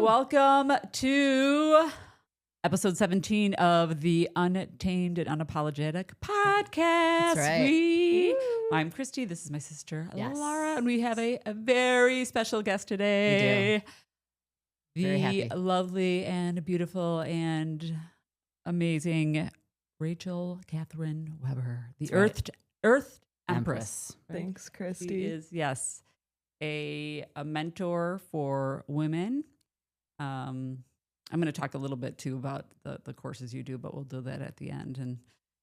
Welcome to episode 17 of the Untamed and Unapologetic podcast. That's right. I'm Christy. This is my sister, Yes. Laura, and we have a very special guest today. Very The happy. lovely and beautiful and amazing Rachel Kathryn Weber, the That's Earthed Empress. Empress. right? Thanks, Christy. She is, yes, a mentor for women. I'm going to talk a little bit too about the courses you do, but we'll do that at the end and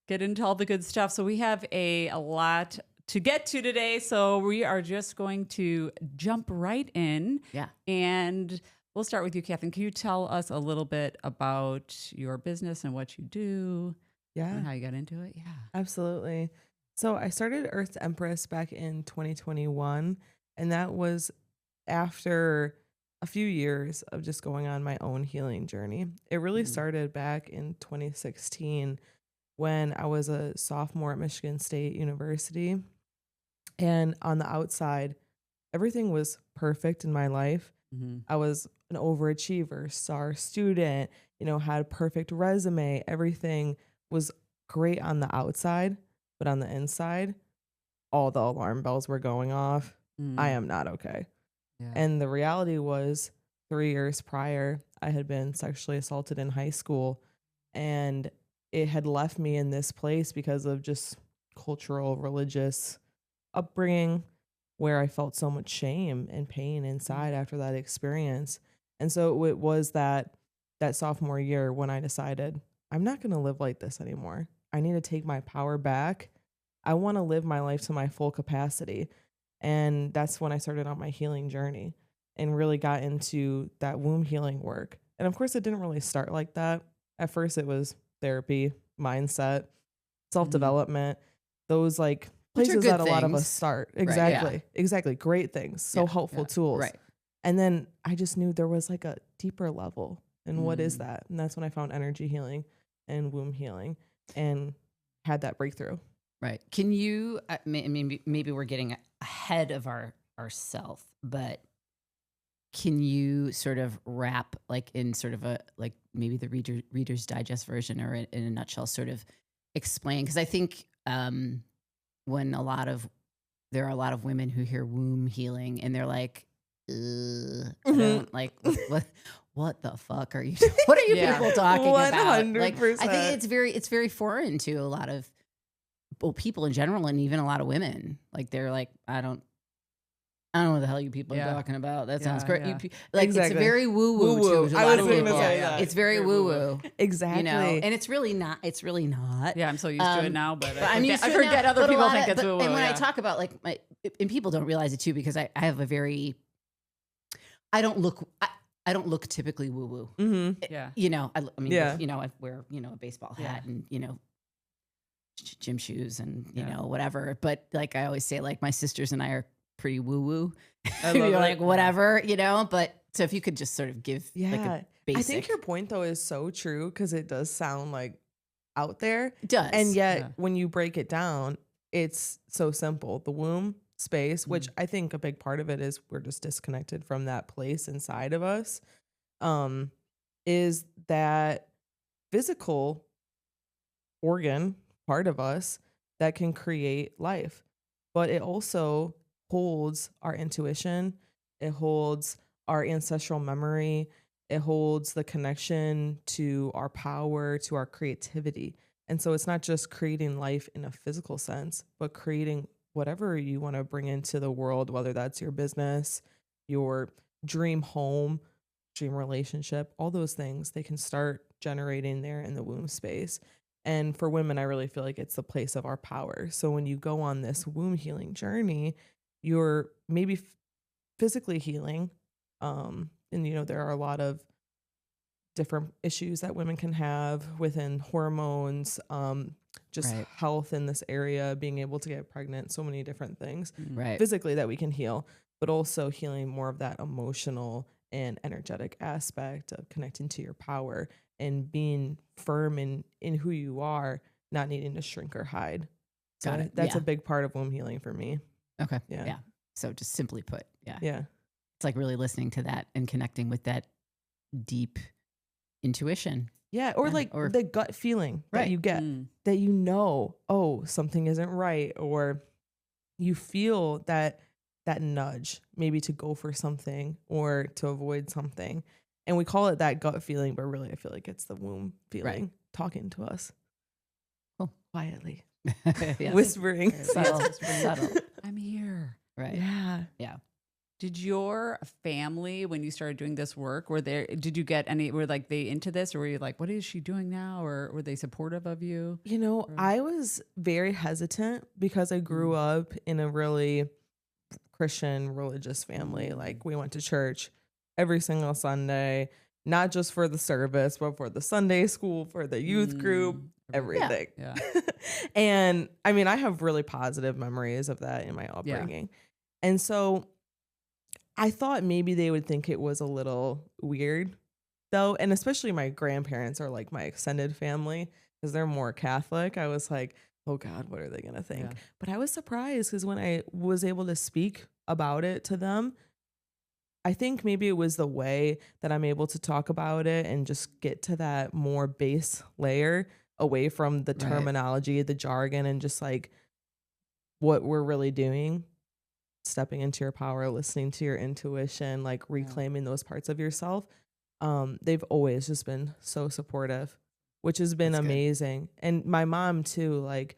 get into all the good stuff. So we have a lot to get to today. So we are just going to jump right in. Yeah. And we'll start with you, Kathryn. Can you tell us a little bit about your business and what you do and Yeah, how you got into it? Yeah. absolutely. So I started Earthed Empress back in 2021, and that was after a few years of just going on my own healing journey. It really started back in 2016 when I was a sophomore at Michigan State University. And on the outside, everything was perfect in my life. Mm-hmm. I was an overachiever, star student, had a perfect resume. Everything was great on the outside, but on the inside, all the alarm bells were going off. I am not okay. Yeah. And the reality was 3 years prior, I had been sexually assaulted in high school, and it had left me in this place because of just cultural, religious upbringing where I felt so much shame and pain inside after that experience. And so it was that sophomore year when I decided I'm not going to live like this anymore. I need to take my power back. I want to live my life to my full capacity. And that's when I started on my healing journey and really got into that womb healing work. And of course, it didn't really start like that. At first, it was therapy, mindset, self-development, those like Which are places good that a lot of us things. start. yeah. Exactly. Great things. So helpful tools. Right. And then I just knew there was like a deeper level. And what is Mm. that? And that's when I found energy healing and womb healing and had that breakthrough. Right. Can you, maybe we're getting ahead of ourself, but can you sort of wrap like in sort of a, like maybe the Reader's Digest version or in a nutshell, sort of explain? Because I think when there are a lot of women who hear womb healing and they're like, I don't like what the fuck are you? What are you people talking about? Like, I 100%. think it's very foreign to a lot of people in general, and even a lot of women. Like they're like, I don't know what the hell you people are talking about. That sounds great. Yeah. Like it's very woo woo to a I lot was of gonna people. say that. It's very woo woo. Exactly. And it's really not. It's really not. Yeah, I'm so used to it now, but I'm used to I it now, forget other but a people lot think of- it's woo-woo. And when I yeah. talk about like and people don't realize it too, because I have a very, I don't look typically woo woo. Mm-hmm. Yeah. I mean, Yeah. I wear, a baseball hat and, gym shoes and, whatever. But like I always say, like my sisters and I are pretty woo woo. I love like it. whatever, but so if you could just sort of give like Yeah. a basic. I think your point though is so true because it does sound like out there. It does. And yet Yeah. when you break it down, it's so simple. The womb space, which I think a big part of it is we're just disconnected from that place inside of us, is that physical organ part of us that can create life. But it also holds our intuition. It holds our ancestral memory. It holds the connection to our power, to our creativity. And so it's not just creating life in a physical sense, but creating whatever you want to bring into the world, whether that's your business, your dream home, dream relationship, all those things, they can start generating there in the womb space. And for women, I really feel like it's the place of our power. So when you go on this womb healing journey, you're maybe physically healing. And, there are a lot of different issues that women can have within hormones, just Right. health in this area, being able to get pregnant, so many different things right. physically that we can heal, but also healing more of that emotional and energetic aspect of connecting to your power and being firm in who you are, not needing to shrink or hide. So Got it. that's Yeah. a big part of womb healing for me. Okay. Yeah. So just simply put, Yeah. it's like really listening to that and connecting with that deep intuition. Yeah, or Yeah, like or- the gut feeling that Right. you get, that you know, oh, something isn't right, or you feel that nudge maybe to go for something or to avoid something. And we call it that gut feeling, but really I feel like it's the womb feeling talking to us. Cool. Quietly. Yes. Whispering. Subtle. Subtle. I'm here. Right. Yeah. Yeah. Did your family, when you started doing this work, did you get any, were like they into this, or were you like, what is she doing now? Or were they supportive of you? You know, Or- I was very hesitant because I grew up in a really Christian religious family. Like we went to church every single Sunday, not just for the service, but for the Sunday school, for the youth group, everything. Yeah. And I mean, I have really positive memories of that in my upbringing. And so I thought maybe they would think it was a little weird though. And especially my grandparents are like my extended family because they're more Catholic. I was like, oh God, what are they going to think? Yeah. But I was surprised because when I was able to speak about it to them, I think maybe it was the way that I'm able to talk about it and just get to that more base layer away from the terminology, the jargon, and just like what we're really doing. Stepping into your power, listening to your intuition, like reclaiming those parts of yourself. They've always just been so supportive, which has been amazing. And my mom too, like,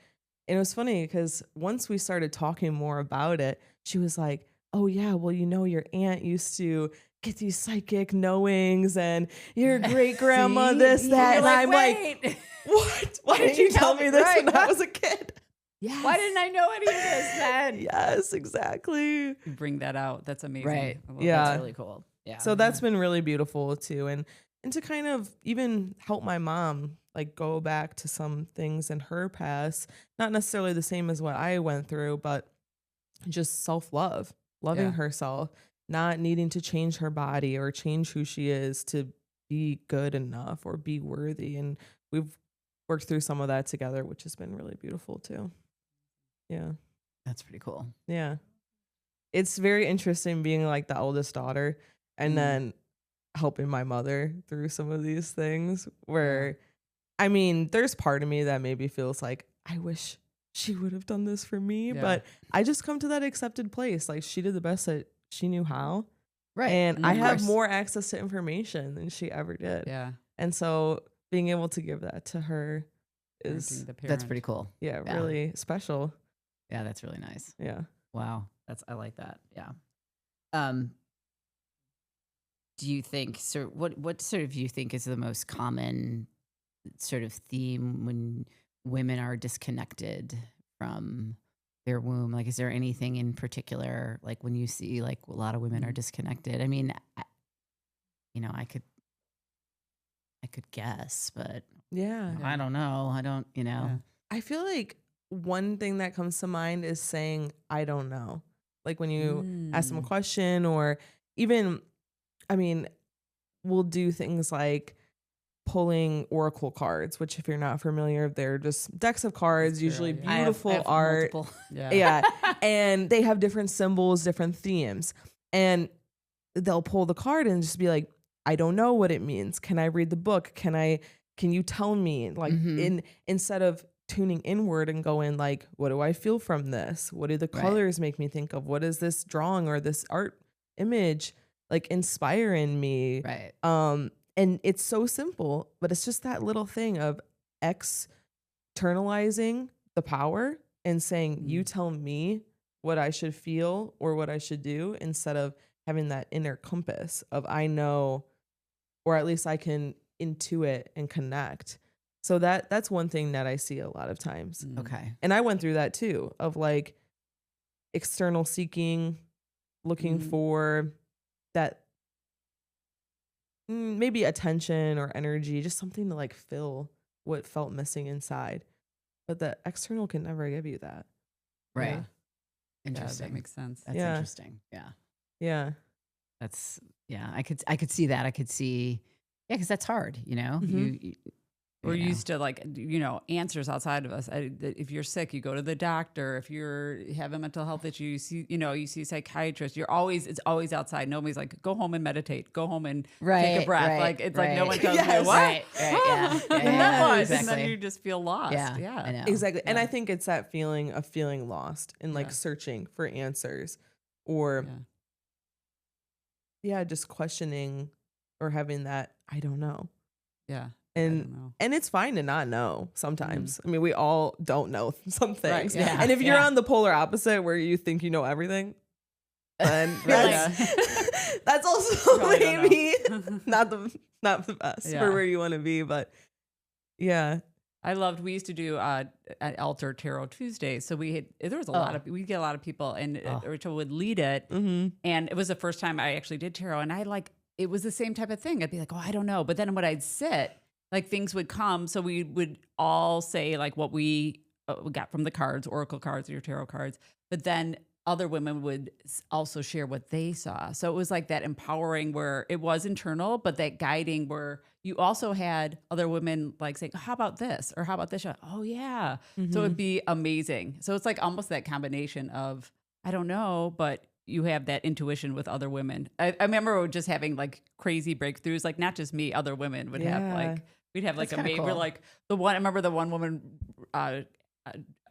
and it was funny because once we started talking more about it, she was like, oh yeah, well, you know, your aunt used to get these psychic knowings and your great grandma this, that. And I'm like, what? Why did you tell me this when I was a kid? Yes. Why didn't I know any of this then? Yes, exactly. You bring that out. That's amazing. Right. Yeah. That's really cool. Yeah. So that's been really beautiful too. And to kind of even help my mom like go back to some things in her past, not necessarily the same as what I went through, but just self-love, loving herself, not needing to change her body or change who she is to be good enough or be worthy. And we've worked through some of that together, which has been really beautiful too. Yeah. That's pretty cool. Yeah. It's very interesting being like the eldest daughter and then helping my mother through some of these things where, I mean, there's part of me that maybe feels like, I wish she would have done this for me, but I just come to that accepted place. Like she did the best that she knew how. Right. And I have more access to information than she ever did. Yeah. And so being able to give that to her is, that's pretty cool. yeah, really special. Yeah, that's really nice. Yeah. Wow. I like that. Yeah. Do you think, so what sort of you think is the most common sort of theme when women are disconnected from their womb? Like, is there anything in particular, like when you see like a lot of women are disconnected? I mean, I could guess, but I don't know. I don't, I feel like one thing that comes to mind is saying, I don't know. Like when you ask them a question or even, I mean, we'll do things like pulling oracle cards, which if you're not familiar, they're just decks of cards, usually beautiful I have art. multiple. Yeah. And they have different symbols, different themes. And they'll pull the card and just be like, I don't know what it means. Can I read the book? Can you tell me? Like instead of tuning inward and going like, what do I feel from this? What do the colors make me think of? What is this drawing or this art image like inspire in me? Right. And it's so simple, but it's just that little thing of externalizing the power and saying, you tell me what I should feel or what I should do, instead of having that inner compass of I know, or at least I can intuit and connect. So that's one thing that I see a lot of times. Okay. And I went through that too, of like external seeking, looking for that maybe attention or energy, just something to like fill what felt missing inside. But the external can never give you that. Right. Yeah. Interesting. That makes sense. That's interesting. Yeah. Yeah. I could see that. I could see, because that's hard, you We're used to like, answers outside of us. If you're sick, you go to the doctor. If you have a mental health issue, you see a psychiatrist. It's always outside. Nobody's like, go home and meditate. Go home and take a breath. Like, it's like no one tells you what. Right. Exactly. And Exactly. then you just feel lost. Yeah. I know. Exactly. And I think it's that feeling of feeling lost and like searching for answers or just questioning or having that, I don't know. Yeah. And it's fine to not know sometimes. I mean, we all don't know some things. Right, And if you're on the polar opposite where you think you know everything, then that's also maybe not the best for where you want to be. But we used to do an altar tarot Tuesday. So we'd get a lot of people, and Rachel would lead it. Mm-hmm. And it was the first time I actually did tarot, and it was the same type of thing. I'd be like, oh, I don't know. But then when I'd sit, like things would come. So we would all say like what we got from the cards, oracle cards, or your tarot cards. But then other women would also share what they saw. So it was like that empowering where it was internal, but that guiding where you also had other women like saying, how about this? Or how about this? Oh yeah. Mm-hmm. So it'd be amazing. So it's like almost that combination of, I don't know, but you have that intuition with other women. I remember just having like crazy breakthroughs, like not just me, other women would have like, we'd have like That's kinda cool. We're like I remember the one woman, I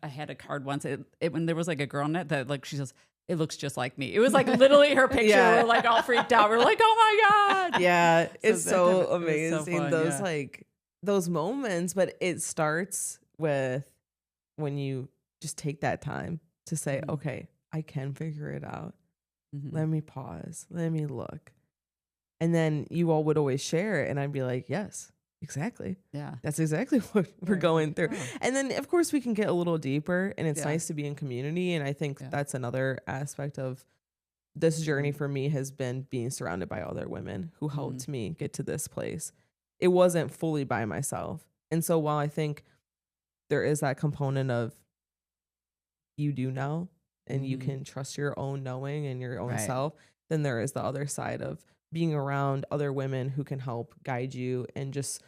had a card once when there was like a girl in it that like, she says, it looks just like me. It was like literally her picture. We're like all freaked out. We're like, oh my God. Yeah. It's so amazing. So fun, those like those moments, but it starts with when you just take that time to say, okay, I can figure it out. Mm-hmm. Let me pause. Let me look. And then you all would always share it. And I'd be like, yes, exactly. Yeah. That's exactly what we're going through. Oh. And then, of course, we can get a little deeper. And it's nice to be in community. And I think that's another aspect of this journey for me has been being surrounded by other women who helped me get to this place. It wasn't fully by myself. And so while I think there is that component of you do know and you can trust your own knowing and your own self, then there is the other side of being around other women who can help guide you and just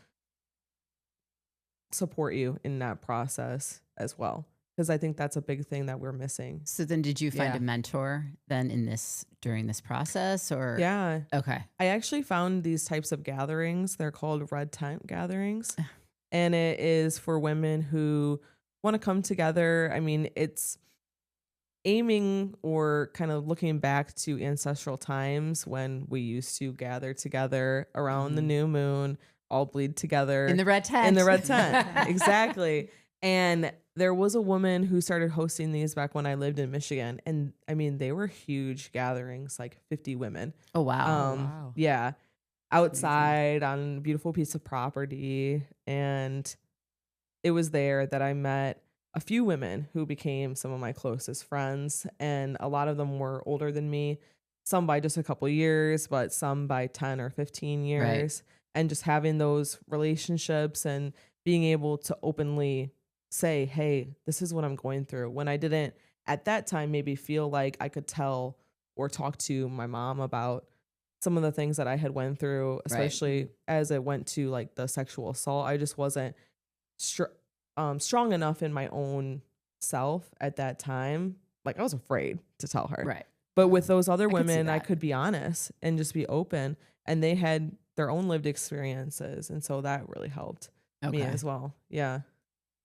support you in that process as well. Because I think that's a big thing that we're missing. So then did you find a mentor then during this process or? Yeah. Okay. I actually found these types of gatherings. They're called red tent gatherings. And it is for women who want to come together. I mean, it's aiming or kind of looking back to ancestral times when we used to gather together around the new moon, all bleed together. In the red tent. In the red tent. Exactly. And there was a woman who started hosting these back when I lived in Michigan. And I mean, they were huge gatherings, like 50 women. Oh, wow. Wow. Yeah. Outside on a beautiful piece of property. And it was there that I met a few women who became some of my closest friends. And a lot of them were older than me, some by just a couple years, but some by 10 or 15 years. Right. And just having those relationships and being able to openly say, hey, this is what I'm going through. When I didn't at that time maybe feel like I could tell or talk to my mom about some of the things that I had went through, especially as it went to like the sexual assault. I just wasn't strong enough in my own self at that time. Like I was afraid to tell her. Right. But with those other women, I could be honest and just be open, and they had their own lived experiences. And so that really helped me as well. Yeah.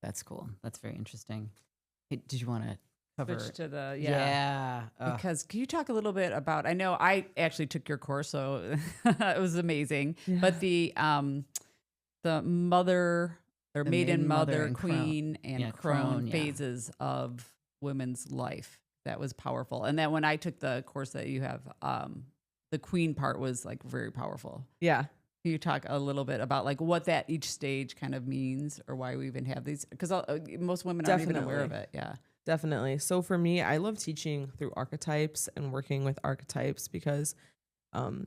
That's cool. That's very interesting. Hey, did you want to cover? Switch to the, because can you talk a little bit about, I know I actually took your course, so it was amazing, but the mother or maiden, mother, queen, and crone phases of women's life, that was powerful. And then when I took the course that you have, the queen part was like very powerful. Yeah. Can you talk a little bit about like what that each stage kind of means or why we even have these? Because most women aren't even aware of it. Yeah. Definitely. So for me, I love teaching through archetypes and working with archetypes because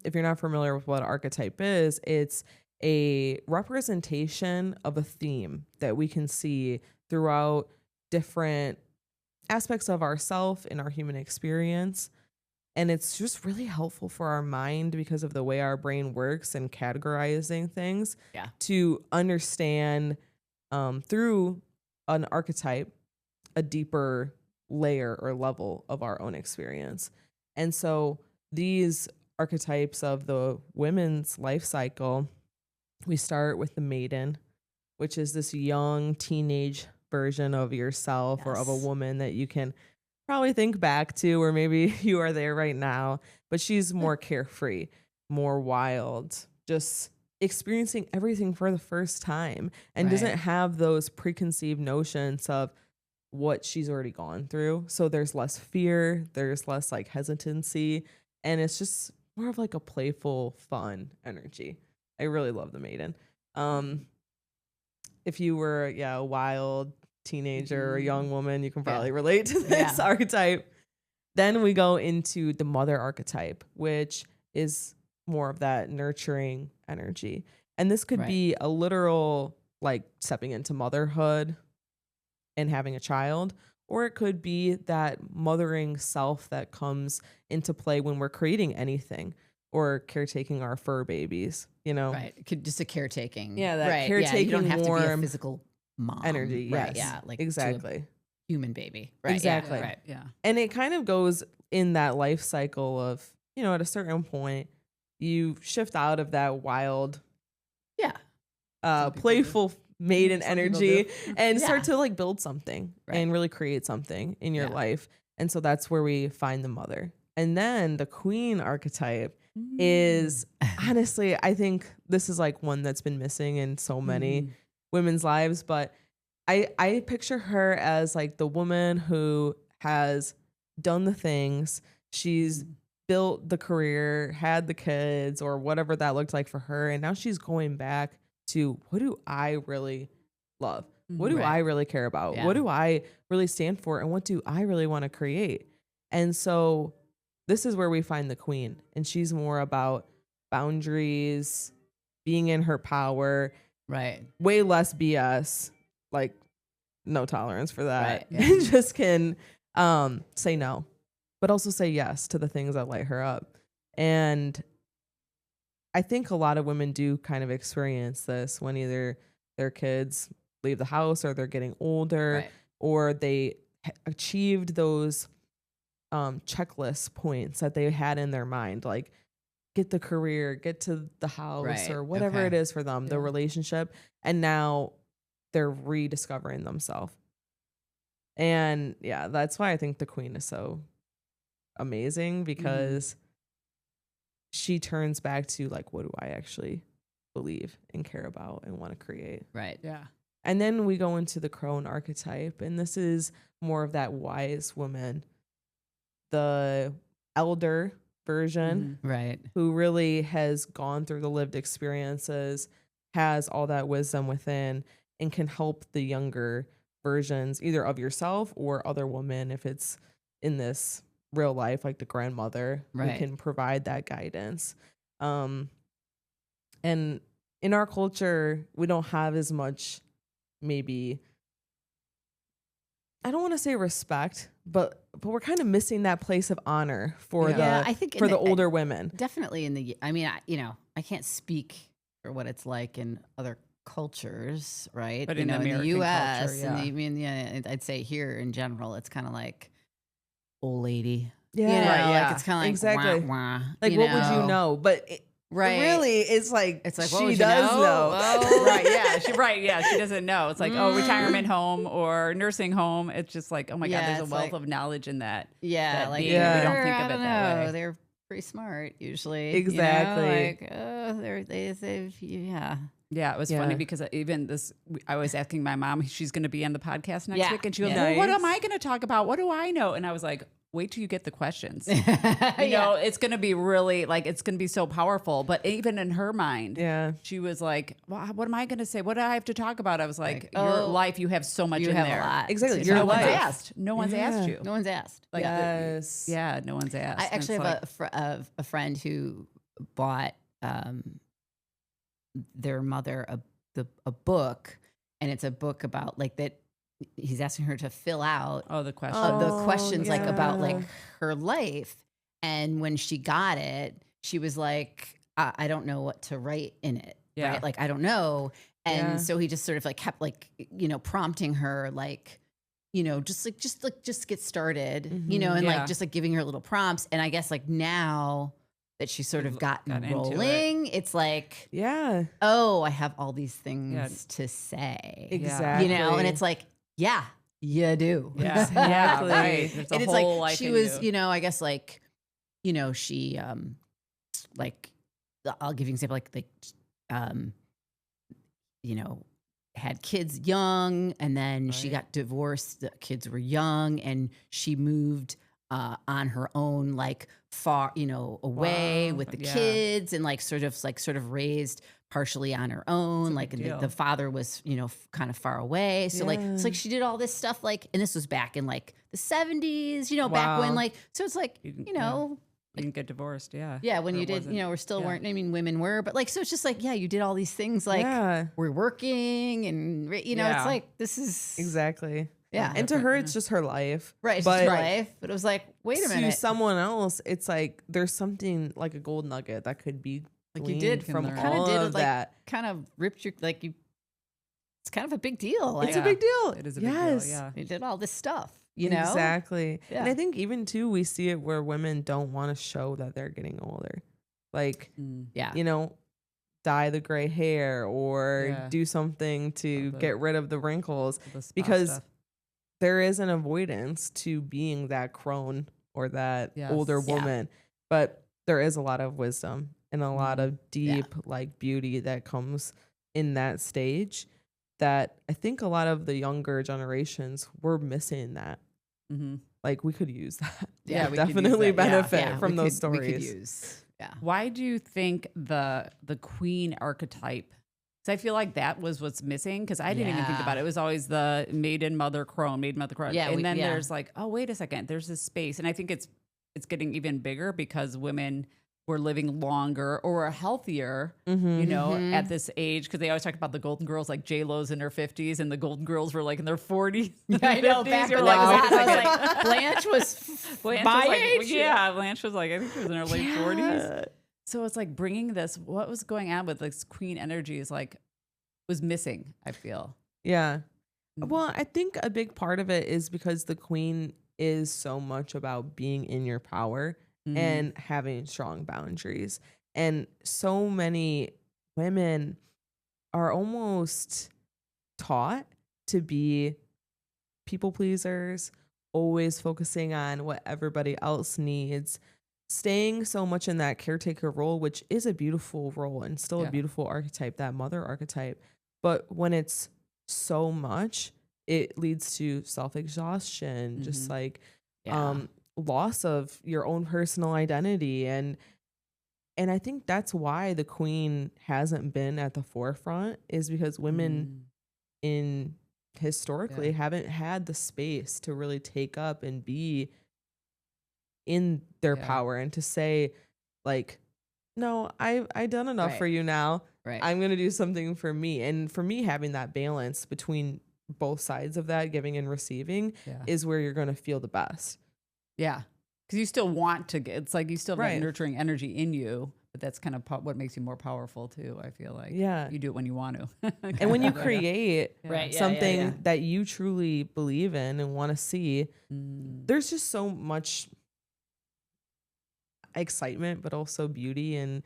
if you're not familiar with what archetype is, it's a representation of a theme that we can see throughout different aspects of ourself in our human experience. And it's just really helpful for our mind because of the way our brain works and categorizing things to understand through an archetype a deeper layer or level of our own experience. And so these archetypes of the women's life cycle, we start with the maiden, which is this young teenage version of yourself or of a woman that you can probably think back to, or maybe you are there right now, but she's more carefree, more wild, just experiencing everything for the first time and doesn't have those preconceived notions of what she's already gone through. So there's less fear, there's less like hesitancy, and it's just more of like a playful, fun energy. I really love the maiden. If you were a wild teenager or a young woman, you can probably relate to this archetype. Then we go into the mother archetype, which is more of that nurturing energy. And this could be a literal like stepping into motherhood and having a child, or it could be that mothering self that comes into play when we're creating anything or caretaking our fur babies, you know? Right. It could just a caretaking. Yeah, that caretaking you don't have to be a warm physical mom. energy. Yes. Right. Yeah. Like exactly. Human baby. Right. Exactly. Yeah, right. Yeah. And it kind of goes in that life cycle of, you know, at a certain point, you shift out of that wild, playful maiden energy and start to like build something and really create something in your life. And so that's where we find the mother. And then the queen archetype is honestly, I think this is like one that's been missing in so many women's lives, but I picture her as like the woman who has done the things, she's built the career, had the kids or whatever that looked like for her, and now she's going back to what do I really love? What do I really care about? What do I really stand for? And what do I really want to create? And so this is where we find the queen, and she's more about boundaries, being in her power, way less BS, like no tolerance for that, and just can say no, but also say yes to the things that light her up. And I think a lot of women do kind of experience this when either their kids leave the house or they're getting older or they achieved those checklist points that they had in their mind, like get the career, get to the house or whatever it is for them, the relationship. And now they're rediscovering themselves. And that's why I think the queen is so amazing, because she turns back to like, what do I actually believe and care about and want to create? Right. Yeah. And then we go into the crone archetype, and this is more of that wise woman, the elder version, who really has gone through the lived experiences, has all that wisdom within, and can help the younger versions either of yourself or other women, if it's in this real life, like the grandmother, who can provide that guidance. And in our culture, we don't have as much, maybe, I don't want to say respect, but we're kind of missing that place of honor for I think the older women. Definitely in the, I mean, I can't speak for what it's like in other cultures, right? But you in know, American in the U.S. culture, and I'd say here in general, it's kind of like old lady. Yeah, like it's kind of like exactly. Wah, wah, like what would you know? But really, it's like she does know. Oh. She doesn't know. It's like retirement home or nursing home. It's just like, oh my God, there's a wealth of knowledge in that. Yeah, that like we don't think of it that way. They're pretty smart usually. Exactly. You know? Like Yeah, it was funny because even this, I was asking my mom, she's going to be on the podcast next week, and she goes, well, what am I going to talk about? What do I know? And I was like, wait till you get the questions. You know, it's going to be really like, it's going to be so powerful. But even in her mind, she was like, well, what am I going to say? What do I have to talk about? I was like, your life, you have so much in there. A lot. Exactly. No one's asked. No one's asked you. No one's asked. Like, no one's asked. I actually have a friend who bought their mother a book, and it's a book about like that. He's asking her to fill out the questions. Like about like her life, And when she got it, she was like, I don't know what to write in it. Yeah. Right. Like, I don't know. And Yeah. so he just sort of like kept like, prompting her, like, just get started, and Yeah. like, just like giving her little prompts. And I guess like now that she's sort of Got gotten into it. rolling, it's like, Yeah. oh, I have all these things to say, Exactly. and it's like, yeah, you do. Yeah. Exactly. Yeah, right. There's a And it's whole like life she in was, you. I guess like, she, like, I'll give you an example, um, had kids young, and then she Right. got divorced. The kids were young, and she moved on her own, like far, away Wow. with the Yeah. kids, and like sort of raised partially on her own. a Like big and the deal. father was, kind of far away. So like it's Yeah. like she did all this stuff, like, and this was back in like the 70s, back when Wow. like, so it's like, You didn't get divorced. Yeah. yeah, when Or you it did, wasn't- we're still yeah. weren't. I mean, women were, but like, so it's just like, yeah, you did all these things, like yeah. we're working, and it's Yeah. like this is Exactly. yeah, And to her, it's just her life. right, it's but just your life. But it was like, wait a to minute, someone else, it's like there's something like a gold nugget that could be like you gleaned did from learn. kind of all did of like that. kind of ripped your like you. It's kind of a big deal. Like It's a big deal. It is a big yes. deal. Yeah. you did all this stuff, Exactly. Yeah. And I think even too, we see it where women don't want to show that they're getting older. Like, Mm. Yeah, dye the gray hair or Yeah. do something to All the- get rid of the wrinkles. The spa Because stuff. there is an avoidance to being that crone or that Yes. older Yeah. woman. But there is a lot of wisdom and a lot Mhm. of deep like beauty that comes in that stage that I think a lot of the younger generations were missing that. Mm-hmm. Like we could use that. Yeah, we could use definitely that. Yeah, benefit from those We stories. could use, yeah. Why do you think the queen archetype? Because I feel like that was what's missing. Because I didn't even think about it. It was always the maiden mother crone. Yeah, and then there's like, oh, wait a second, there's this space, and I think it's getting even bigger because women were living longer or are healthier, Mhm. at this age. Because they always talk about the Golden Girls, like J-Lo's in her 50s, and the Golden Girls were like in their 40s. I know. 50s. Back You're when like, that wait a was hot, I was second. like, Blanche was Blanche my was like, age. yeah, Blanche was like, I think she was in her late 40s. Yeah. So it's like bringing this, what was going on with this queen energy is like, was missing, I feel. Yeah. Mm. Well, I think a big part of it is because the queen is so much about being in your power Mhm. and having strong boundaries. And so many women are almost taught to be people pleasers, always focusing on what everybody else needs, staying so much in that caretaker role, which is a beautiful role and still Yeah. a beautiful archetype, that mother archetype. But when it's so much, it leads to self-exhaustion, just Mhm. like Yeah. loss of your own personal identity. And I think that's why the queen hasn't been at the forefront, is because women in historically Yeah. haven't had the space to really take up and be in their Yeah. power and to say like, no, I done enough Right. for you now. Right. I'm going to do something for me. And for me, having that balance between both sides of that, giving and receiving, Yeah. is where you're going to feel the best. Yeah. Because you still want to get, it's like you still have Right. that nurturing energy in you, but that's kind of what makes you more powerful too, I feel like. Yeah. You do it when you want to. And when you Yeah. create Yeah. Right. Yeah, something yeah. that you truly believe in and want to see, Mm. there's just so much excitement, but also beauty and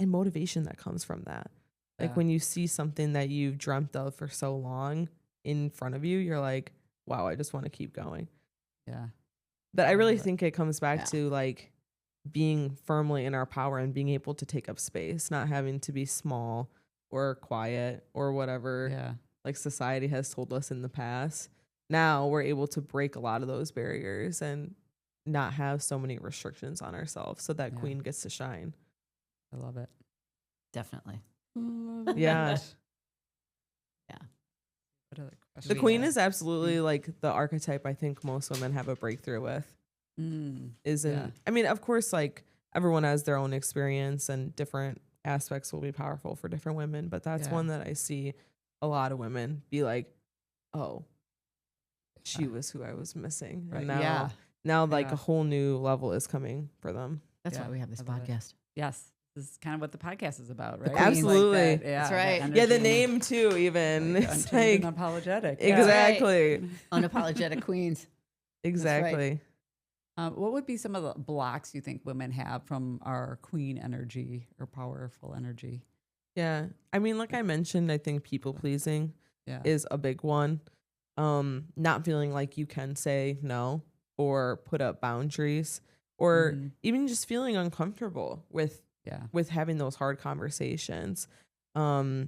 motivation that comes from that. Like Yeah. when you see something that you've dreamt of for so long in front of you, you're like, wow, I just want to keep going. Yeah. But I really love it. think it comes back Yeah. to like being firmly in our power and being able to take up space, not having to be small or quiet or whatever Yeah. like society has told us in the past. Now we're able to break a lot of those barriers and not have so many restrictions on ourselves, so that Yeah. queen gets to shine. I love it. Definitely. Yeah. Yeah. What other The questions? queen is absolutely like the archetype I think most women have a breakthrough with. Mm. Isn't Yeah. I mean, of course, like everyone has their own experience and different aspects will be powerful for different women, but that's Yeah. one that I see a lot of women be like, oh, she Yeah. was who I was missing. Right. And now Yeah. now like Yeah. a whole new level is coming for them. That's Yeah, why we have this I love it. podcast. Yes. This is kind of what the podcast is about, right? queens. Absolutely. Like that, yeah, That's that right. Yeah, the energy, name too, even. like, It's Untamed like, and Unapologetic. Yeah. exactly. Unapologetic queens. Exactly. What would be some of the blocks you think women have from our queen energy or powerful energy? Yeah. I mean, like I mentioned, I think people pleasing Yeah. is a big one. Not feeling like you can say no or put up boundaries, or Mhm. even just feeling uncomfortable with Yeah. having those hard conversations. I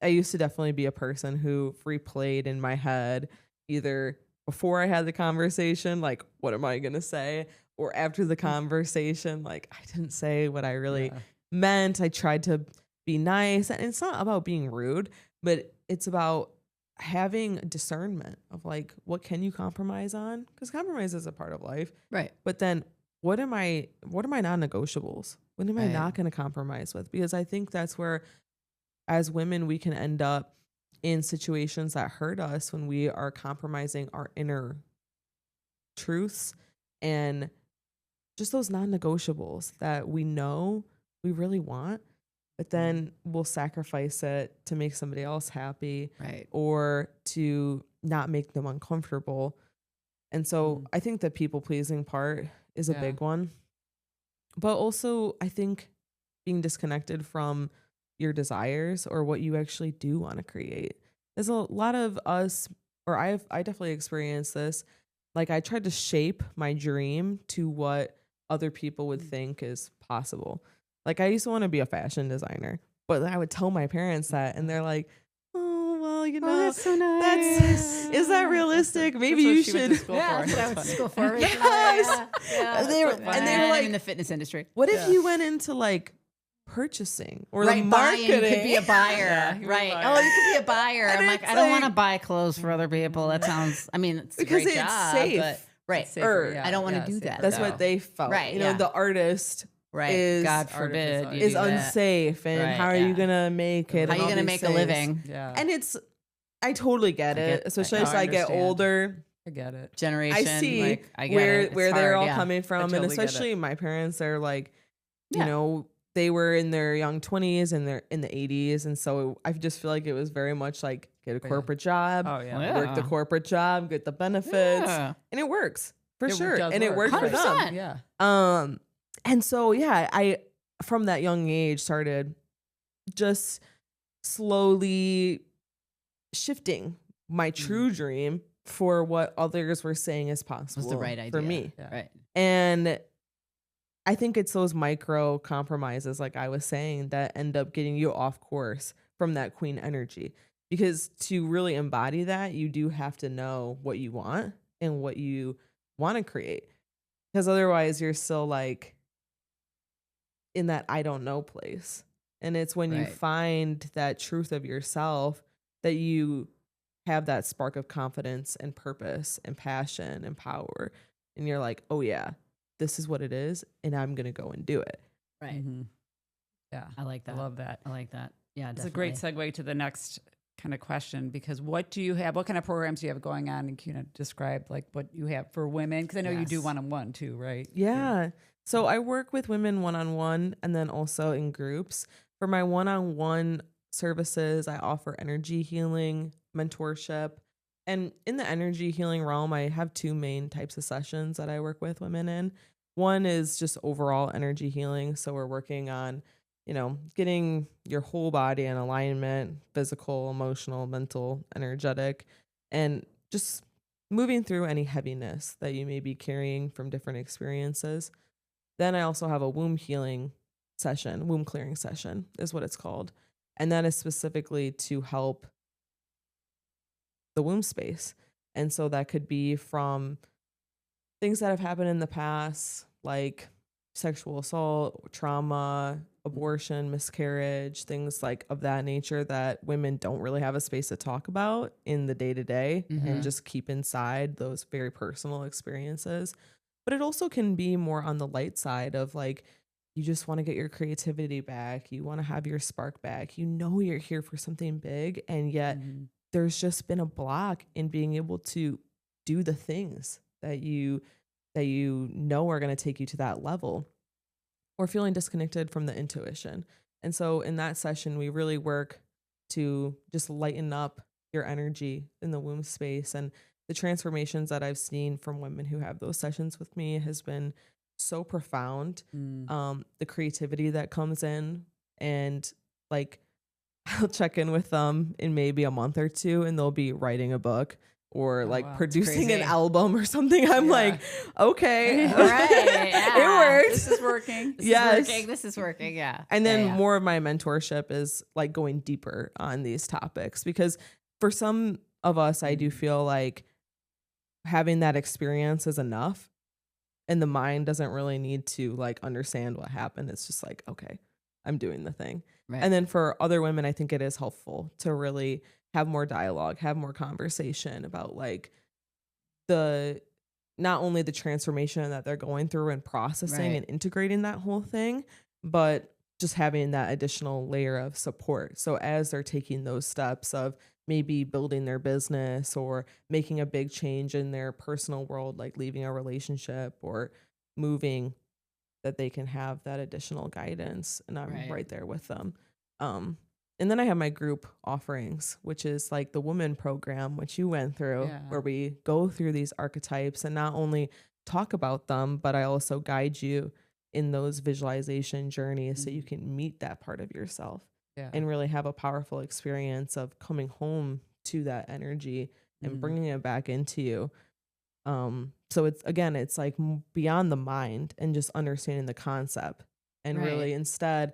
used to definitely be a person who replayed in my head either before I had the conversation, like, what am I going to say? Or after the conversation, like, I didn't say what I really Yeah. meant. I tried to be nice. And it's not about being rude, but it's about having discernment of like, what can you compromise on? Because compromise is a part of life. Right. But then what are my non-negotiables? What am I Right. not going to compromise with? Because I think that's where, as women, we can end up in situations that hurt us when we are compromising our inner truths and just those non-negotiables that we know we really want, but then we'll sacrifice it to make somebody else happy Right. or to not make them uncomfortable. And so I think the people pleasing part is a Yeah. big one. But also I think being disconnected from your desires or what you actually do want to create. There's a lot of us, or I definitely experienced this. Like I tried to shape my dream to what other people would think is possible. Like I used to want to be a fashion designer, but I would tell my parents that and they're like, "Oh, well, you know, that's so nice. that's is that realistic? Maybe That's what you she went should." to school Yeah, for. that's what I That's went to funny. school for. Yes. Yeah. And they were- That's so and they fun. were I'm like- in the fitness industry. What if Yeah. you went into like purchasing or the Right, marketing? buying, you could be a buyer. Yeah, you were Right. buying. Oh, you could be a buyer. And I'm like, it's I don't want to like- buy clothes for other people. That sounds, I mean, it's a Because great it's job, safe. but right. It's safer, Or- yeah, I don't wanna yeah, do safer. that, That's though. what they felt. Right, You know, yeah. the artist Right. is God Artificial forbid you is do that. unsafe, and Right, how are you yeah. gonna make it? How are and you all going to these make a things. living? Yeah. And I totally get I it, get- especially no, as I I get understand. older. I get it. Generation. I see like, I get where it. It's where they're hard, all yeah. coming from, and totally get it. especially my parents are like, you Yeah. know, they were in their young 20s and they're in the 80s, and so I just feel like it was very much like get a Yeah. corporate job, Oh yeah. Yeah. work the corporate job, get the benefits, Yeah. and it works for It sure, does and it work. worked for them. 100%. Yeah. And so yeah, I from that young age started just slowly shifting my true dream for what others were saying is possible Was the right idea. for me. Yeah. Right. And I think it's those micro compromises, like I was saying, that end up getting you off course from that queen energy. Because to really embody that, you do have to know what you want and what you want to create. Because otherwise, you're still like in that I don't know place. And it's when you Right. find that truth of yourself that you have that spark of confidence and purpose and passion and power. And you're like, oh, yeah, this is what it is. And I'm going to go and do it. Right. Mhm. Yeah. I like I that. love that. I like that. Yeah, It's a great definitely. segue to the next kind of question, because what do you have? What kind of programs do you have going on? And can you describe like what you have for women? Because I know you do Yes. one-on-one too, right? Yeah. So I work with women one-on-one and then also in groups. For my one-on-one services, I offer energy healing, mentorship. And in the energy healing realm, I have two main types of sessions that I work with women in. One is just overall energy healing. So we're working on, you know, getting your whole body in alignment, physical, emotional, mental, energetic, and just moving through any heaviness that you may be carrying from different experiences. Then I also have a womb healing session, womb clearing session is what it's called. And that is specifically to help the womb space. And so that could be from things that have happened in the past, like sexual assault, trauma, abortion, miscarriage, things like of that nature that women don't really have a space to talk about in the day to day and Mhm. just keep inside those very personal experiences. But it also can be more on the light side of like, you just want to get your creativity back. You want to have your spark back. You know, you're here for something big. And yet Mhm. there's just been a block in being able to do the things that you know are going to take you to that level, or feeling disconnected from the intuition. And so in that session, we really work to just lighten up your energy in the womb space. And the transformations that I've seen from women who have those sessions with me has been so profound. The creativity that comes in, and like I'll check in with them in maybe a month or two and they'll be writing a book or like producing an album or something. I'm like, okay, right, yeah. It works. This is working. This is working. Yeah. And then more of my mentorship is like going deeper on these topics, because for some of us, I do feel like having that experience is enough, and the mind doesn't really need to like understand what happened. It's just like, okay, I'm doing the thing. Right. And then for other women, I think it is helpful to really have more dialogue, have more conversation about like not only the transformation that they're going through and processing and integrating that whole thing, but just having that additional layer of support. So as they're taking those steps of maybe building their business or making a big change in their personal world, like leaving a relationship or moving, that they can have that additional guidance, and I'm right there with them. And then I have my group offerings, which is like the woman program, which you went through, where we go through these archetypes and not only talk about them, but I also guide you in those visualization journeys so you can meet that part of yourself and really have a powerful experience of coming home to that energy and bringing it back into you. So it's like beyond the mind and just understanding the concept and really instead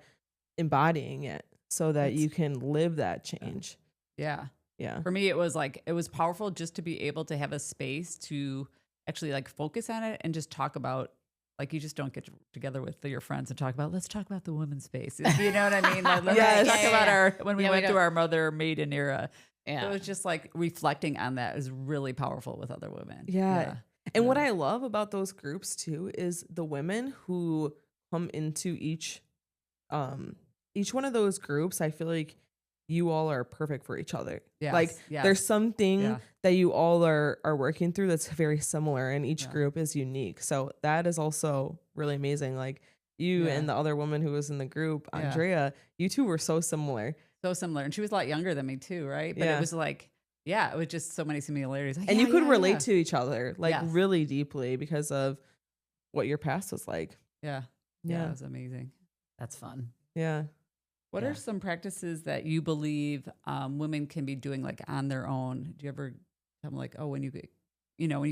embodying it so that you can live that change. Yeah. Yeah. For me, it was powerful just to be able to have a space to actually like focus on it and just talk about, like, you just don't get together with your friends and let's talk about the women's space. You know what I mean? Like, let's talk about when we went through our mother maiden era. Yeah. So it was just like reflecting on that is really powerful with other women. Yeah. And what I love about those groups too is the women who come into each one of those groups. I feel like you all are perfect for each other. There's something that you all are working through that's very similar, and each group is unique. So that is also really amazing. Like you and the other woman who was in the group, Andrea, you two were so similar. So similar. And she was a lot younger than me too, right? But it was like, it was just so many similarities. Like, and you could relate to each other really deeply because of what your past was like. Yeah. Yeah. It was amazing. That's fun. Yeah. What are some practices that you believe women can be doing like on their own? Do you ever come like, oh, when you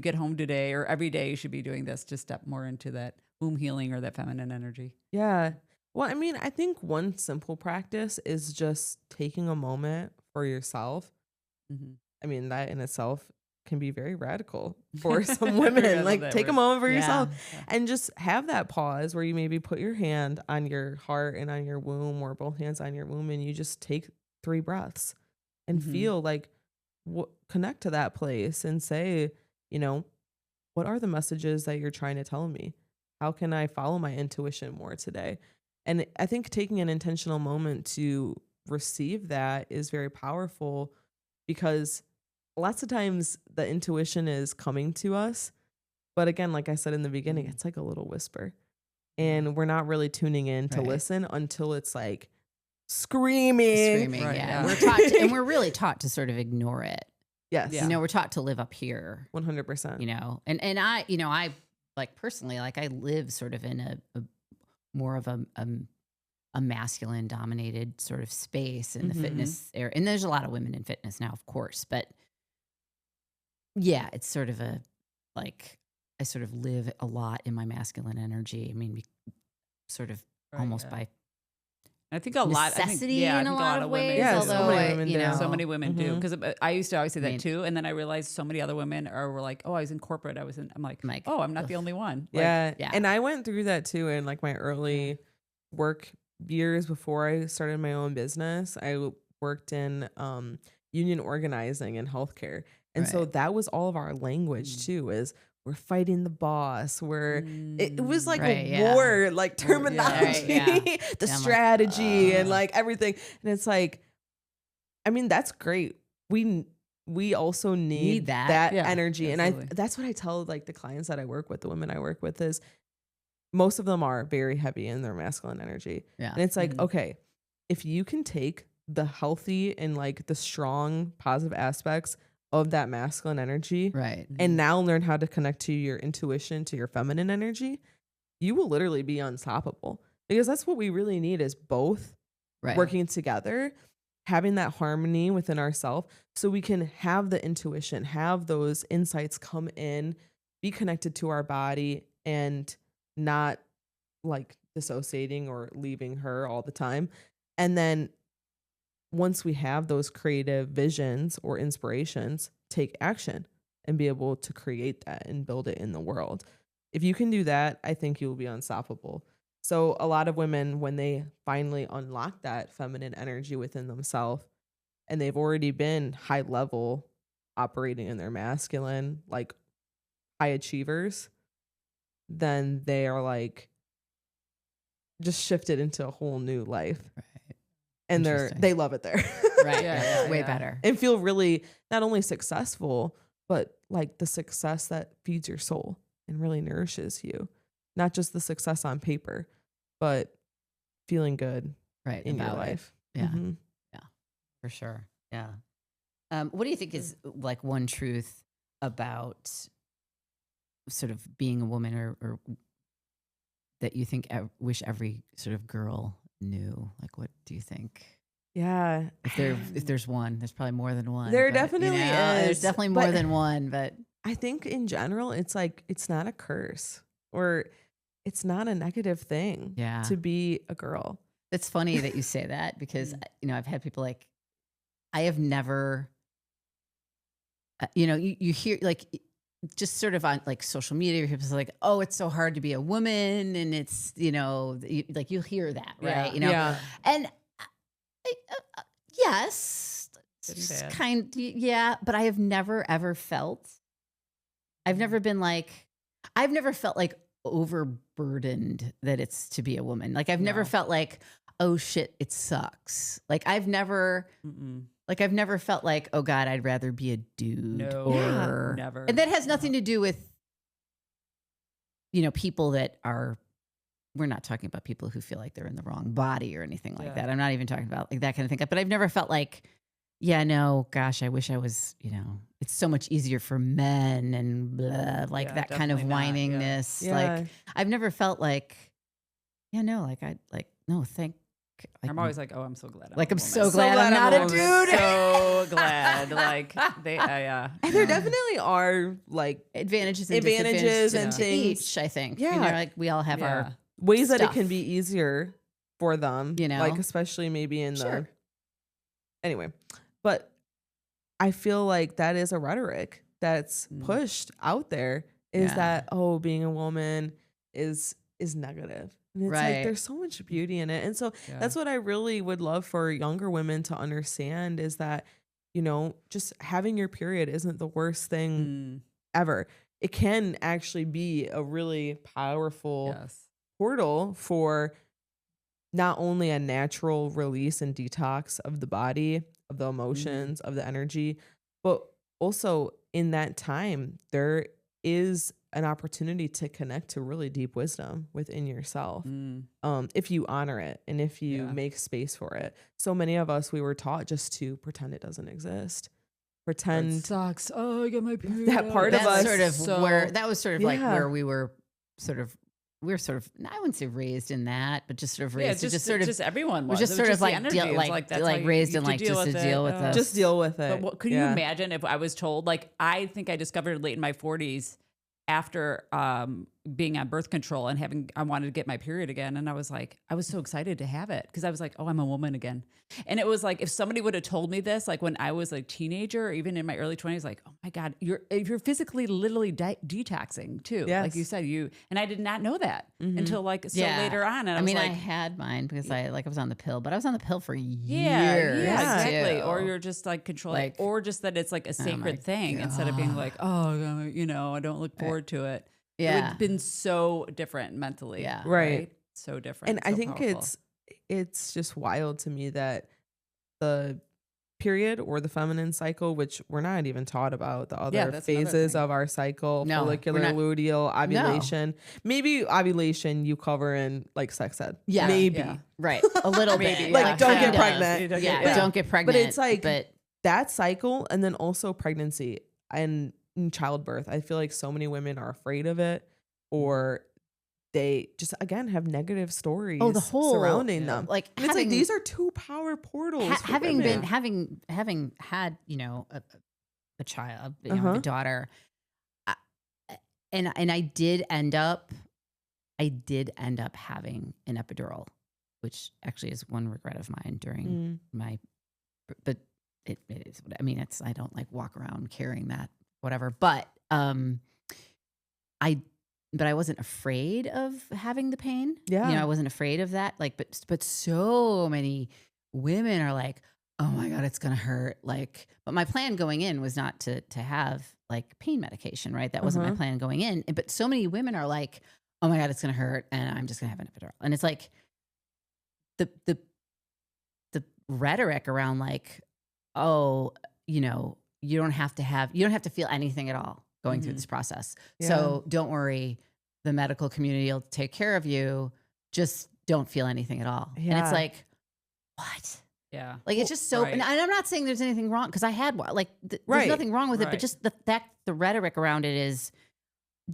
get home today or every day you should be doing this to step more into that womb healing or that feminine energy? Yeah. Well, I mean, I think one simple practice is just taking a moment for yourself. I mean, that in itself can be very radical for some women. Like, take a moment for yourself and just have that pause where you maybe put your hand on your heart and on your womb, or both hands on your womb, and you just take 3 breaths and feel like connect to that place and say, what are the messages that you're trying to tell me? How can I follow my intuition more today? And I think taking an intentional moment to receive that is very powerful, because lots of times the intuition is coming to us. But again, like I said in the beginning, it's like a little whisper. And we're not really tuning in to listen until it's like screaming. We're taught we're really taught to sort of ignore it. Yes. We're taught to live up here. 100%. And I like personally, like I live sort of in a more of a masculine dominated sort of space in the fitness area. And there's a lot of women in fitness now, of course, but it's sort of I sort of live a lot in my masculine energy. I mean, sort of almost by I think a lot necessity in a lot of ways. Yeah, although so many women do. Because I used to always say that too, and then I realized so many other women were like, "Oh, I was in corporate. I'm like, oh, I'm not the only one." Yeah. And I went through that too in like my early work years before I started my own business. I worked in union organizing in healthcare, and so that was all of our language too. Is we're fighting the boss. It was like a war, like terminology, the strategy, and like everything. And it's like, I mean, that's great. We we also need that Yeah, energy. absolutely. And that's what I tell like the clients that I work with, the women I work with, is most of them are very heavy in their masculine energy. Yeah. And it's like, okay, if you can take the healthy and like the strong positive aspects of that masculine energy, Right. and now learn how to connect to your intuition, to your feminine energy, you will literally be unstoppable, because that's what we really need, is both Right. working together, having that harmony within ourselves, so we can have the intuition, have those insights come in, be connected to our body, and not like dissociating or leaving her all the time. And then once we have those creative visions or inspirations, take action and be able to create that and build it in the world. If you can do that, I think you will be unstoppable. So a lot of women, when they finally unlock that feminine energy within themselves, and they've already been high level operating in their masculine, like high achievers, then they are like just shifted into a whole new life. Right. And Interesting. they love it there. Right. Yeah, It's way yeah. better. And feel really not only successful, but like the success that feeds your soul and really nourishes you. Not just the success on paper, but feeling good Right. in your about it. life. Yeah. Mhm. For sure. Yeah. What do you think is like one truth about sort of being a woman, or that you think wish every sort of girl knew? Like, what do you think? Yeah. If there's one, there's probably more than one. There but, definitely There's is, definitely more but- than one, but I think in general, it's like, it's not a curse, or it's not a negative thing Yeah. to be a girl. it's funny that you say that, because I've had people like, I have never, you hear like just sort of on like social media, people's like, oh, it's so hard to be a woman, and it's like you'll hear that, right? Yeah. And yes, Good and it's bad. yeah, but I have never ever felt. I've never been like, I've never felt like overburdened that it's to be a woman. Like I've never No. felt like, oh shit, it sucks. Like I've never felt like, oh God, I'd rather be a dude. No. Or Never. And that has nothing to do with, people that are. We're not talking about people who feel like they're in the wrong body or anything like Yeah. that. I'm not even talking about like that kind of thing. But I've never felt like, yeah, no, gosh, I wish I was, it's so much easier for men and blah, like Yeah, that kind of definitely not, yeah. whininess. Yeah. Like I've never felt like, no, I'm always like, oh, I'm so glad. like I'm I'm a so woman. glad I'm not a woman. dude. So glad. Like they, yeah. And there definitely are like Advantages and Advantages disadvantages and to things. each, I think. Yeah. Like we all have our ways that it stuff. can be easier for them, like especially maybe in Sure. anyway. But I feel like that is a rhetoric that's pushed out there, is Yeah. that, oh, being a woman is negative. And it's Right. like there's so much beauty in it. And so that's what I really would love for younger women to understand, is that, just having your period isn't the worst thing ever. It can actually be a really powerful portal for not only a natural release and detox of the body, of the emotions, of the energy, but also in that time, there is an opportunity to connect to really deep wisdom within yourself. If you honor it and if you make space for it. So many of us, we were taught just to pretend it doesn't exist. Pretend It sucks. Oh, I got my period. that part of us. Sort of So- where that was sort of like Yeah. where we were sort of, I wouldn't say raised in that, but just sort of raised to just sort of, just everyone we're was. just It sort was of the like energy. It was like that's like how you raised in have like just to deal with the just deal with it. But could you imagine if I was told, like, I think I discovered late in my 40s after being on birth control and I wanted to get my period again. And I was like, I was so excited to have it because I was like, oh, I'm a woman again. And it was like, if somebody would have told me this, like when I was a teenager, or even in my early 20s, like, oh my God, you're physically literally detoxing too. Yes. Like you said, and I did not know that until like so Yeah. later on. And I I was mean, like, I had mine because I was on the pill, but I was on the pill for years. Yeah, exactly. too. Or you're just like controlling, Like, or just that it's like a sacred thing instead of being like, oh, I don't look forward to it. It would Yeah. have been so different mentally. Yeah. Right. So different. And I so think powerful. it's just wild to me that the period or the feminine cycle, which we're not even taught about the other that's another phases thing. of our cycle, No, follicular, we're not- luteal, ovulation. Maybe ovulation you cover in like sex ed. Yeah. Maybe. Yeah. Right. A little bit. Maybe, Like, yeah. don't kind get of. pregnant. Yeah. Don't get pregnant. But it's like but that cycle and then also pregnancy and childbirth. I feel like so many women are afraid of it, or they just again have negative stories the whole surrounding them. like And it's like these are two power portals. for having women. been having had a child, Uh-huh. a daughter, and I did end up having an epidural, which actually is one regret of mine during my, but it is what I mean. It's I don't like walk around carrying that whatever, but I wasn't afraid of having the pain. Yeah. I wasn't afraid of that. Like, but so many women are like, oh my God, it's going to hurt. Like, but my plan going in was not to have like pain medication, right? That wasn't my plan going in. But so many women are like, oh my God, it's going to hurt. And I'm just going to have an epidural. And it's like the rhetoric around like, oh, you don't have to feel anything at all going through this process. Yeah. So don't worry. The medical community will take care of you. Just don't feel anything at all. And it's Yeah. like, what? Yeah. Like, it's just so, right. and I'm not saying there's anything wrong because I had one, like, there's Right. nothing wrong with it, but Right. just the fact, the rhetoric around it is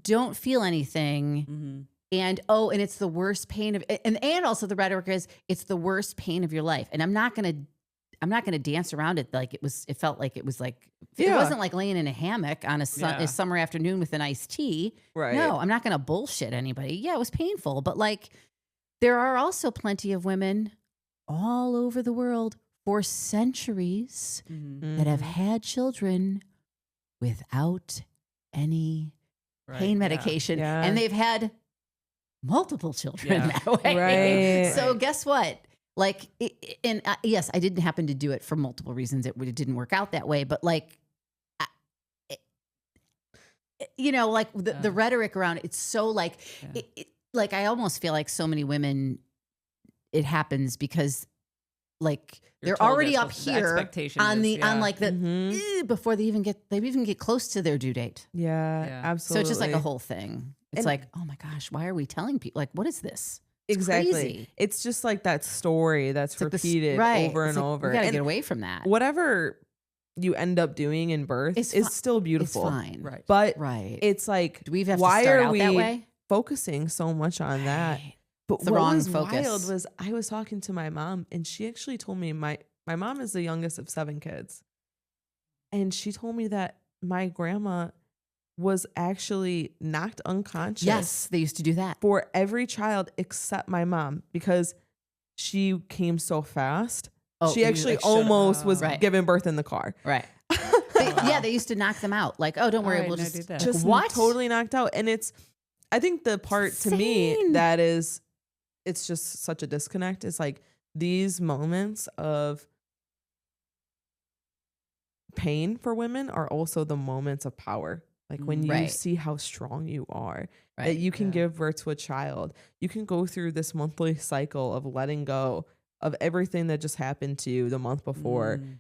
don't feel anything. Mm-hmm. And, and it's the worst pain of, and also the rhetoric is it's the worst pain of your life. And I'm not going to dance around it. Like it felt like it was like, it Yeah. wasn't like laying in a hammock on a summer afternoon with an iced tea. Right. No, I'm not going to bullshit anybody. Yeah, it was painful, but like there are also plenty of women all over the world for centuries Mm-hmm. that have had children without any pain medication. Yeah. And they've had multiple children Yeah. that way. Right. So guess what? Like, yes, I didn't happen to do it for multiple reasons. It didn't work out that way. But like, like the rhetoric around it's so like, like I almost feel like so many women, it happens because like You're they're told already that's up what the here expectation on is, the yeah. on like the Mhm. before they even get close to their due date. Yeah, Yeah. absolutely. So it's just like a whole thing. It's And- like, oh my gosh, why are we telling people? Like, what is this? It's exactly. crazy. It's just like that story that's It's like this- repeated right. over It's and like, over. We gotta And get away from that. whatever you end up doing in birth It's is fi- still It's beautiful. fine. Right. But Right. it's like, Do we have why to start are out we that way? focusing so much on that? Right. But It's the what wrong was focus. wild was I was talking to my mom, and she actually told me my mom is the youngest of 7 kids. And she told me that my grandma was actually knocked unconscious Yes, they used to do that. for every child except my mom because she came so fast. Oh, She you, actually like, should've- almost was Right. giving birth in the car. Right. They used to knock them out. Like, oh, don't worry, I we'll didn't just know that. Just what? totally knocked out. And I think the part to me Insane. that is, it's just such a disconnect is like these moments of pain for women are also the moments of power. Like when you Right. see how strong you are, that Right. you can Yeah. give birth to a child. You can go through this monthly cycle of letting go of everything that just happened to you the month before Mm.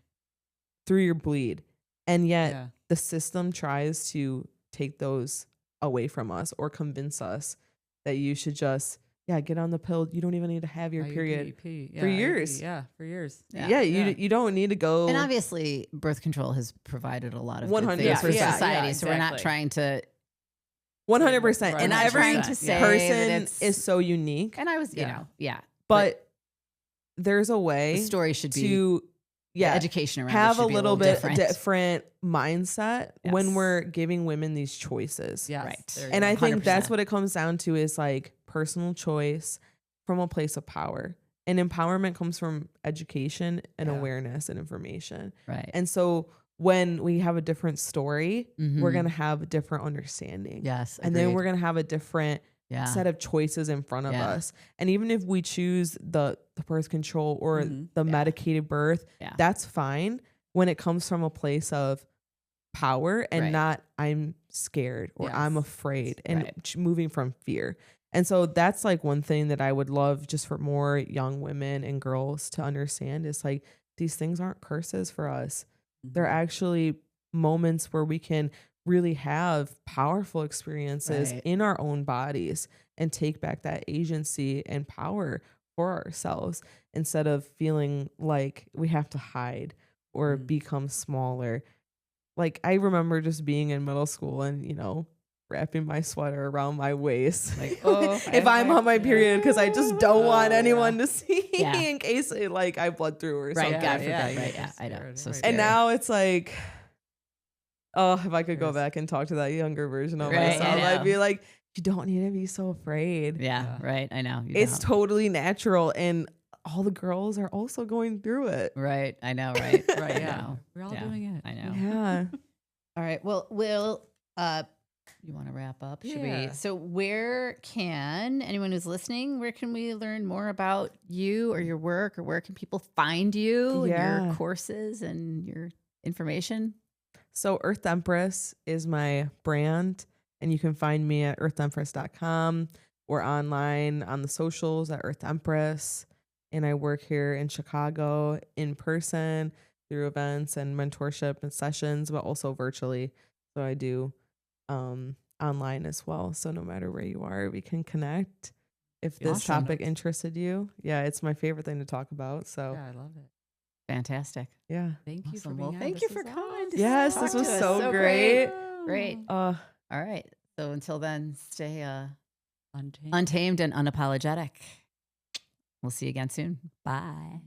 through your bleed. And yet Yeah. the system tries to take those away from us or convince us that you should just, get on the pill. You don't even need to have your period. IUD, for IUD, years. Yeah, for years. Yeah, you don't need to go. And obviously, birth control has provided a lot of good 100%. things for Yeah, society. yeah, So we're not exactly. trying to. 100%. Right. And We're not every trying to say person that it's- is so unique. And I was, Yeah. But there's a the way story should be to education around it have should a be little bit different. different mindset when Yes. we're giving women these choices. Yes, Right. there you And go. I think that's 100%. what it comes down to is like personal choice from a place of power. And empowerment comes from education and Yeah. awareness and information. Right. And so when we have a different story, we're Mhm. going to have a different understanding. Yes. And then agreed. we're going to have a different yeah. set of choices in front of Yeah. us. And even if we choose the birth control or Mhm. the Yeah. medicated birth, Yeah. that's fine when it comes from a place of power and Right. not I'm scared or I'm Yes. afraid and Right. moving from fear. And so that's like one thing that I would love just for more young women and girls to understand is like these things aren't curses for us. They're Mhm. actually moments where we can really have powerful experiences Right. in our own bodies and take back that agency and power for ourselves instead of feeling like we have to hide or Mm. become smaller. Like I remember just being in middle school and, wrapping my sweater around my waist. Like, oh, if I'm on my period, because I just don't want Oh, anyone yeah. to see Yeah. in case I bled through or Right. something. God forbid. Yeah, you Right. get Yeah. I know. scared, So right. scary. And now it's like, oh, if I could go Yes. back and talk to that younger version of Right, I myself, I'd be know. like, you don't need to be so afraid. Yeah. Yeah. Right. I know. You It's don't. totally natural. And all the girls are also going through it. Right. I know. Right. Right. I Yeah. know. We're all Yeah, doing it. I know. Yeah. All right. Well, you want to wrap up? Should we? Yeah. So where can anyone who's listening, where can we learn more about you or your work, or where can people find you and Yeah. your courses and your information? So Earthed Empress is my brand, and you can find me at earthedempress.com or online on the socials at Earthed Empress. And I work here in Chicago in person through events and mentorship and sessions, but also virtually. So I do online as well. So no matter where you are, we can connect. If this Awesome. topic interested you, yeah, it's my favorite thing to talk about. So Yeah, I love it. Fantastic. yeah. Thank you for Awesome. being Well, on. thank This you for was coming. awesome. Yes, Talk this to was us. so great. Great. Uh, All right. So until then, stay Untamed. untamed and unapologetic. We'll see you again soon. Bye.